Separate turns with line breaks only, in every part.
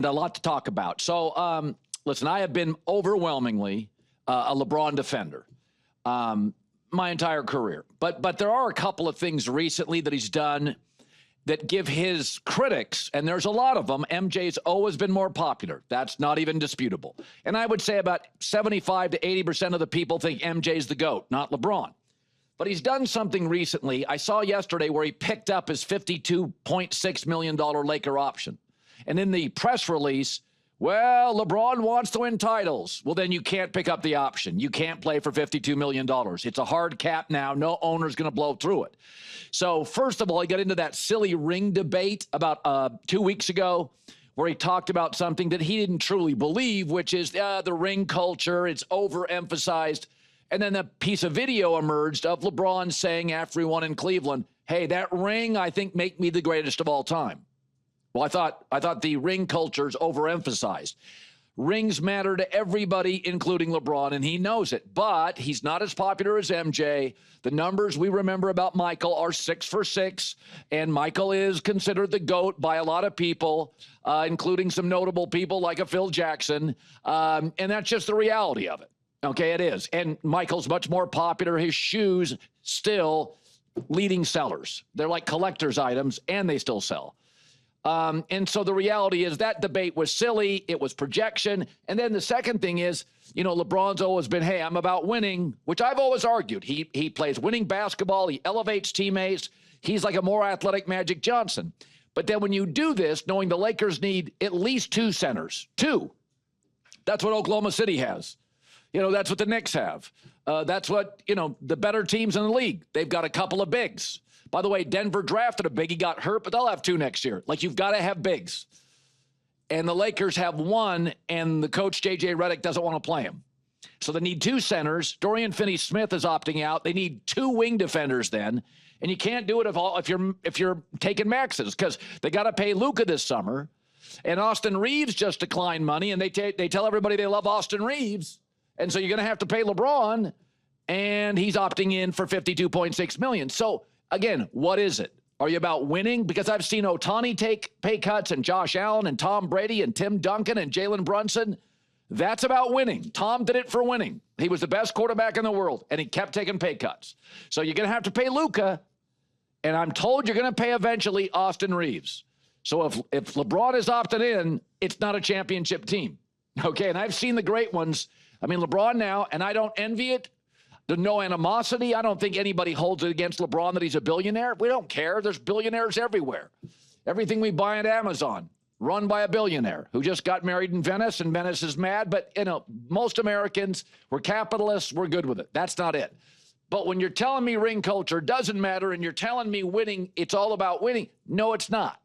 A lot to talk about. So, listen, I have been overwhelmingly a LeBron defender my entire career. But there are a couple of things recently that he's done that give his critics, and there's a lot of them, MJ's always been more popular. That's not even disputable. And I would say about 75 to 80% of the people think MJ's the GOAT, not LeBron. But he's done something recently. I saw yesterday where he picked up his $52.6 million Laker option. And in the press release, well, LeBron wants to win titles. Well, then you can't pick up the option. You can't play for $52 million. It's a hard cap now. No owner's going to blow through it. So first of all, he got into that silly ring debate about 2 weeks ago where he talked about something that he didn't truly believe, which is the ring culture. It's overemphasized. And then a piece of video emerged of LeBron saying after he won in Cleveland, hey, that ring, I think, make me the greatest of all time. Well, I thought the ring culture's overemphasized. Rings matter to everybody, including LeBron, and he knows it. But he's not as popular as MJ. The numbers we remember about Michael are 6 for 6, and Michael is considered the GOAT by a lot of people, including some notable people like a Phil Jackson, and that's just the reality of it. Okay, it is. And Michael's much more popular. His shoes still leading sellers. They're like collector's items, and they still sell. And so the reality is that debate was silly. It was projection. And then the second thing is, you know, LeBron's always been, hey, I'm about winning, which I've always argued. He plays winning basketball. He elevates teammates. He's like a more athletic Magic Johnson. But then when you do this, knowing the Lakers need at least 2 centers, 2, that's what Oklahoma City has. You know, that's what the Knicks have. That's what, you know, the better teams in the league. They've got a couple of bigs. By the way, Denver drafted a big. He got hurt, but they'll have 2 next year. Like, you've got to have bigs. And the Lakers have 1, and the coach, J.J. Redick, doesn't want to play him. So they need 2 centers. Dorian Finney-Smith is opting out. They need 2 wing defenders then. And you can't do it if you're taking maxes, because they got to pay Luka this summer. And Austin Reaves just declined money, and they tell everybody they love Austin Reaves. And so you're going to have to pay LeBron, and he's opting in for $52.6 million. So, again, what is it? Are you about winning? Because I've seen Ohtani take pay cuts, and Josh Allen and Tom Brady and Tim Duncan and Jalen Brunson. That's about winning. Tom did it for winning. He was the best quarterback in the world, and he kept taking pay cuts. So you're going to have to pay Luka, and I'm told you're going to pay eventually Austin Reaves. So if LeBron is opted in, it's not a championship team. Okay, and I've seen the great ones. I mean, LeBron now, and I don't envy it. There's no animosity. I don't think anybody holds it against LeBron that he's a billionaire. We don't care. There's billionaires everywhere. Everything we buy at Amazon, run by a billionaire who just got married in Venice, and Venice is mad. But, you know, most Americans, we're capitalists. We're good with it. That's not it. But when you're telling me ring culture doesn't matter and you're telling me winning, it's all about winning. No, it's not.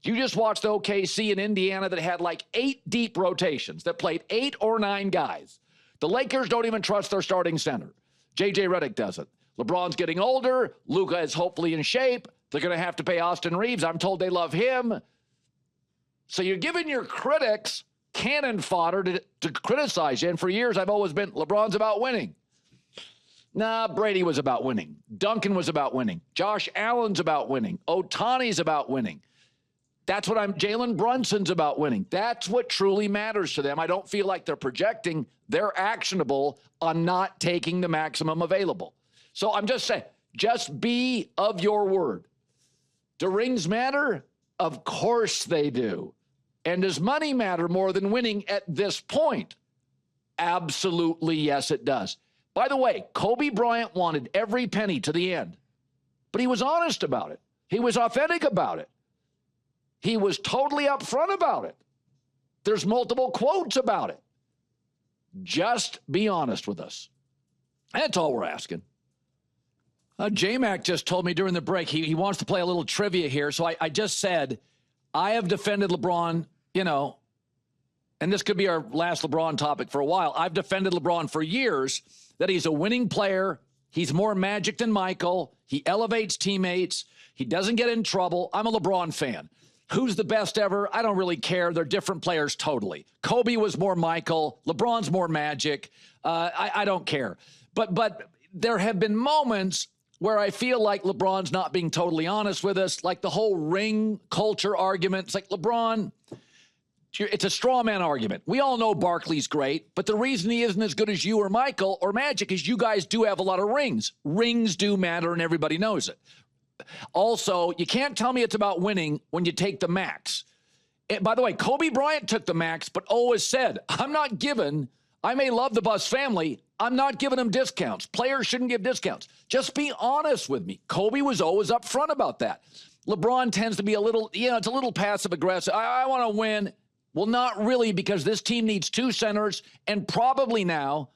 You just watched OKC in Indiana that had like 8 deep rotations that played 8 or 9 guys. The Lakers don't even trust their starting center. J.J. Redick doesn't. LeBron's getting older. Luka is hopefully in shape. They're going to have to pay Austin Reaves. I'm told they love him. So you're giving your critics cannon fodder to criticize you. And for years, I've always been, LeBron's about winning. Nah, Brady was about winning. Duncan was about winning. Josh Allen's about winning. Ohtani's about winning. That's what Jalen Brunson's about winning. That's what truly matters to them. I don't feel like they're projecting. They're actionable on not taking the maximum available. So I'm just saying, just be of your word. Do rings matter? Of course they do. And does money matter more than winning at this point? Absolutely, yes, it does. By the way, Kobe Bryant wanted every penny to the end, but he was honest about it. He was authentic about it. He was totally upfront about it. There's multiple quotes about it. Just be honest with us. That's all we're asking. J-Mac just told me during the break he wants to play a little trivia here. So I just said, I have defended LeBron, you know, and this could be our last LeBron topic for a while. I've defended LeBron for years that he's a winning player. He's more Magic than Michael. He elevates teammates. He doesn't get in trouble. I'm a LeBron fan. Who's the best ever? I don't really care. They're different players totally. Kobe was more Michael. LeBron's more Magic. I don't care. But there have been moments where I feel like LeBron's not being totally honest with us, like the whole ring culture argument. It's like, LeBron, It's a straw man argument. We all know Barkley's great, but the reason he isn't as good as you or Michael or Magic is you guys do have a lot of rings. Rings do matter, and everybody knows it. Also, you can't tell me it's about winning when you take the max. And by the way, Kobe Bryant took the max, but always said, I may love the Bus family, I'm not giving them discounts. Players shouldn't give discounts. Just be honest with me. Kobe was always upfront about that. LeBron tends to be a little, it's a little passive aggressive. I want to win. Well, not really, because this team needs 2 centers and probably now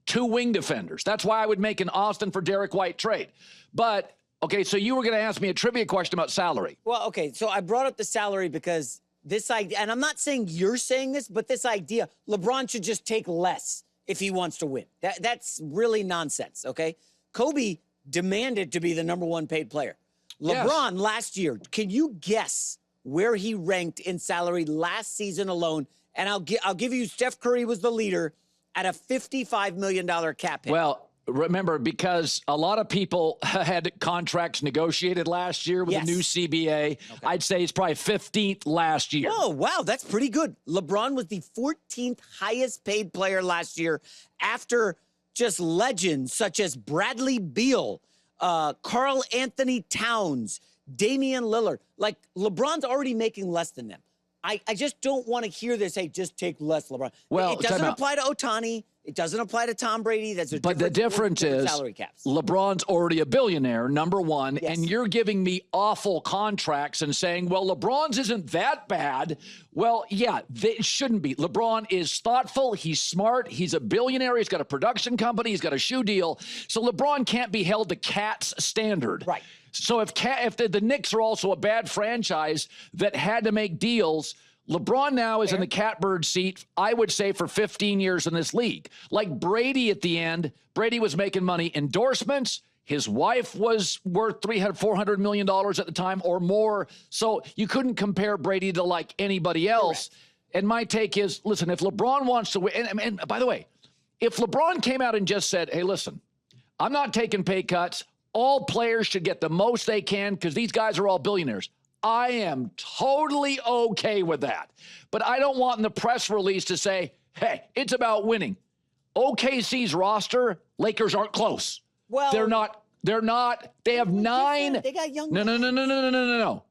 2 wing defenders. That's why I would make an Austin for Derek White trade. But, okay, so you were going to ask me a trivia question about salary.
Well, okay, so I brought up the salary because this idea, and I'm not saying you're saying this, but this idea, LeBron should just take less if he wants to win. That's really nonsense, okay? Kobe demanded to be the #1 paid player. LeBron last year, can you guess where he ranked in salary last season alone? And I'll give you, Steph Curry was the leader at a $55 million cap hit.
Well, remember, because a lot of people had contracts negotiated last year with the new CBA, I'd say he's probably 15th last year.
Oh, wow, that's pretty good. LeBron was the 14th highest paid player last year after just legends such as Bradley Beal, Karl Anthony Towns, Damian Lillard. Like, LeBron's already making less than them. I just don't want to hear this, hey, just take less, LeBron.
Well,
it doesn't apply to Ohtani. It doesn't apply to Tom Brady.
But the difference is
salary caps.
LeBron's already a billionaire, #1, and you're giving me awful contracts and saying, well, LeBron's isn't that bad. Well, yeah, it shouldn't be. LeBron is thoughtful. He's smart. He's a billionaire. He's got a production company. He's got a shoe deal. So LeBron can't be held to Cat's standard.
Right.
So if the Knicks are also a bad franchise that had to make deals, LeBron now is in the catbird seat, I would say, for 15 years in this league. Like Brady at the end, Brady was making money endorsements. His wife was worth $400 million at the time or more. So you couldn't compare Brady to like anybody else. Correct. And my take is, listen, if LeBron wants to win, and by the way, if LeBron came out and just said, hey, listen, I'm not taking pay cuts. All players should get the most they can because these guys are all billionaires. I am totally okay with that. But I don't want in the press release to say, hey, it's about winning. OKC's roster, Lakers aren't close.
Well,
they're not. They have 9.
They got young.
No.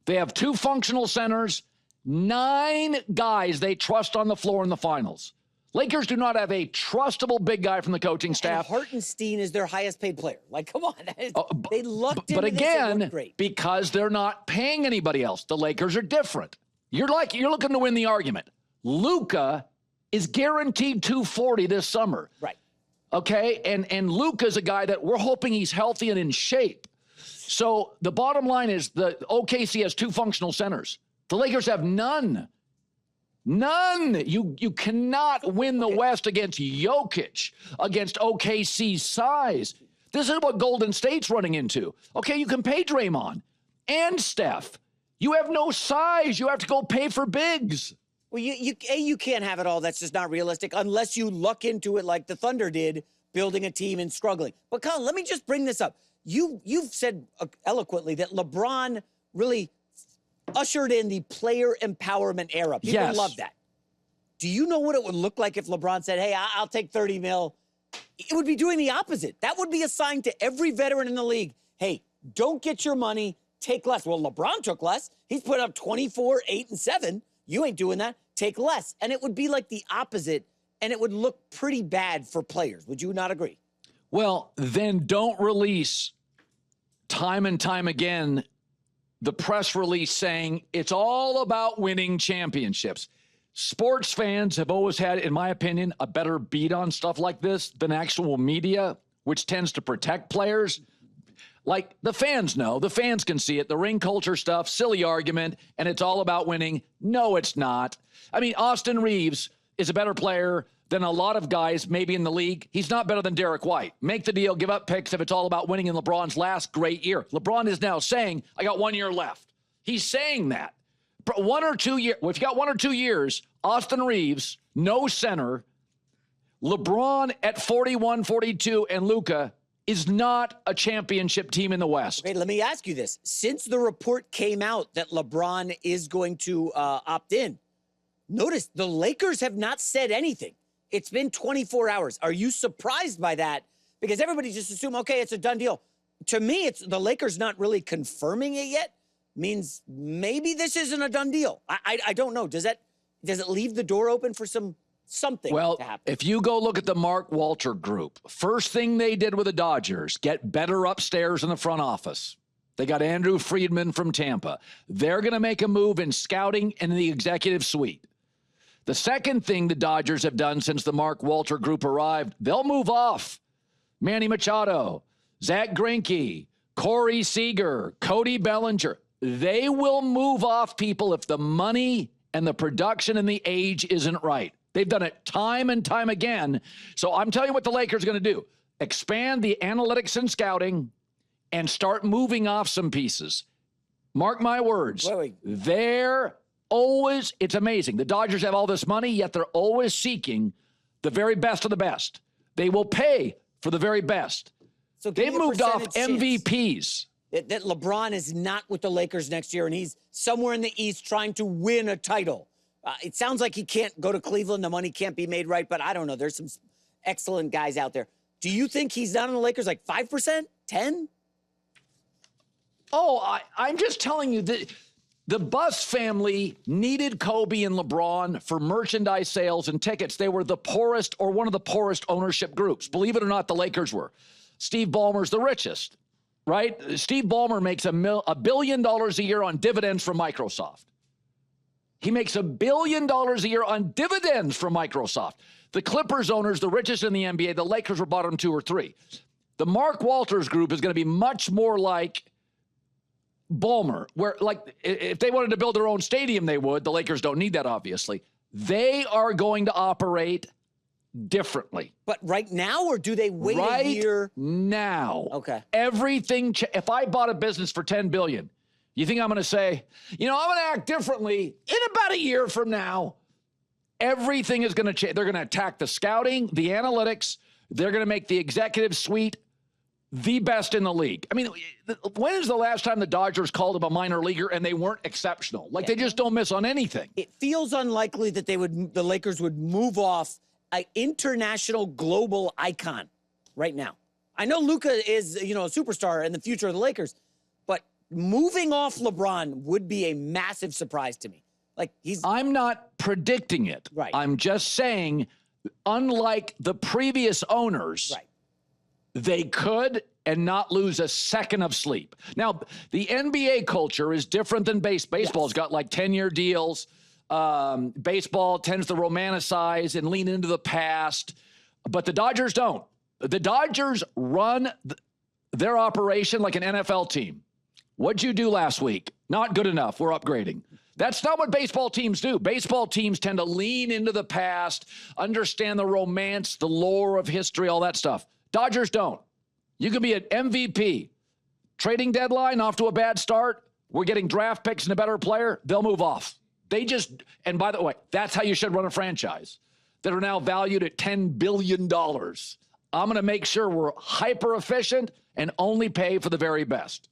They have 2 functional centers, 9 guys they trust on the floor in the finals. Lakers do not have a trustable big guy from the coaching staff.
And Hartenstein is their highest paid player. Like, come on. They lucked into
But again,
this great.
because they're not paying anybody else, the Lakers are different. You're looking to win the argument. Luka is guaranteed 240 this summer.
Right.
Okay? And Luka's a guy that we're hoping he's healthy and in shape. So the bottom line is the OKC has 2 functional centers. The Lakers have none. None. You cannot win the West against Jokic, against OKC's size. This is what Golden State's running into. Okay, you can pay Draymond and Steph. You have no size. You have to go pay for bigs.
Well, you can't have it all. That's just not realistic unless you luck into it like the Thunder did, building a team and struggling. But Colin, let me just bring this up. You've said eloquently that LeBron really ushered in the player empowerment era. People love that. Do you know what it would look like if LeBron said, hey, I'll take 30 mil? It would be doing the opposite. That would be a sign to every veteran in the league, hey, don't get your money, take less. Well, LeBron took less. He's put up 24, 8, and 7. You ain't doing that. Take less. And it would be like the opposite, and it would look pretty bad for players. Would you not agree?
Well, then don't release time and time again the press release saying it's all about winning championships. Sports fans have always had, in my opinion, a better beat on stuff like this than actual media, which tends to protect players. Like, the fans know. The fans can see it. The ring culture stuff, silly argument, and it's all about winning. No, it's not. I mean, Austin Reaves is a better player than a lot of guys maybe in the league. He's not better than Derek White. Make the deal, give up picks if it's all about winning in LeBron's last great year. LeBron is now saying, I got 1 year left. He's saying that. 1 or 2 years, well, if you got 1 or 2 years, Austin Reaves, no center, LeBron at 41, 42, and Luka is not a championship team in the West.
Okay, let me ask you this. Since the report came out that LeBron is going to opt in, notice the Lakers have not said anything. It's been 24 hours. Are you surprised by that? Because everybody just assumed, okay, it's a done deal. To me, it's the Lakers not really confirming it yet means maybe this isn't a done deal. I don't know. Does it leave the door open for something to happen?
If you go look at the Mark Walter group, first thing they did with the Dodgers, get better upstairs in the front office. They got Andrew Friedman from Tampa. They're going to make a move in scouting and the executive suite. The second thing the Dodgers have done since the Mark Walter group arrived, they'll move off Manny Machado, Zach Greinke, Corey Seager, Cody Bellinger. They will move off people if the money and the production and the age isn't right. They've done it time and time again. So I'm telling you what the Lakers are going to do. Expand the analytics and scouting and start moving off some pieces. Mark my words. They're always, it's amazing. The Dodgers have all this money, yet they're always seeking the very best of the best. They will pay for the very best.
So
they've moved off MVPs.
That LeBron is not with the Lakers next year and he's somewhere in the East trying to win a title. It sounds like he can't go to Cleveland. The money can't be made right, but I don't know. There's some excellent guys out there. Do you think he's down on the Lakers like 5%, 10%?
Oh, I'm just telling you that the Buss family needed Kobe and LeBron for merchandise sales and tickets. They were the poorest or one of the poorest ownership groups. Believe it or not, the Lakers were. Steve Ballmer's the richest, right? Steve Ballmer makes $1 billion a year on dividends from Microsoft. He makes $1 billion a year on dividends from Microsoft. The Clippers owners, the richest in the NBA, the Lakers were bottom 2 or 3. The Mark Walters group is going to be much more like Ballmer, where like if they wanted to build their own stadium, they would. The Lakers don't need that, obviously. They are going to operate differently.
But right now, or do they wait a year?
Now.
Okay.
Everything. If I bought a business for $10 billion, you think I'm going to say, I'm going to act differently in about a year from now? Everything is going to change. They're going to attack the scouting, the analytics. They're going to make the executive suite the best in the league. I mean, when is the last time the Dodgers called up a minor leaguer and they weren't exceptional? Like they just don't miss on anything.
It feels unlikely that the Lakers would move off an international global icon right now. I know Luka is, a superstar and the future of the Lakers, but moving off LeBron would be a massive surprise to me. I'm not predicting it. Right.
I'm just saying, unlike the previous owners, they could and not lose a second of sleep. Now, the NBA culture is different than baseball. Baseball's got like 10-year deals. Baseball tends to romanticize and lean into the past, but the Dodgers don't. The Dodgers run their operation like an NFL team. What'd you do last week? Not good enough. We're upgrading. That's not what baseball teams do. Baseball teams tend to lean into the past, understand the romance, the lore of history, all that stuff. Dodgers don't. You can be an MVP. Trading deadline, off to a bad start. We're getting draft picks and a better player. They'll move off. And by the way, that's how you should run a franchise that are now valued at $10 billion. I'm going to make sure we're hyper efficient and only pay for the very best.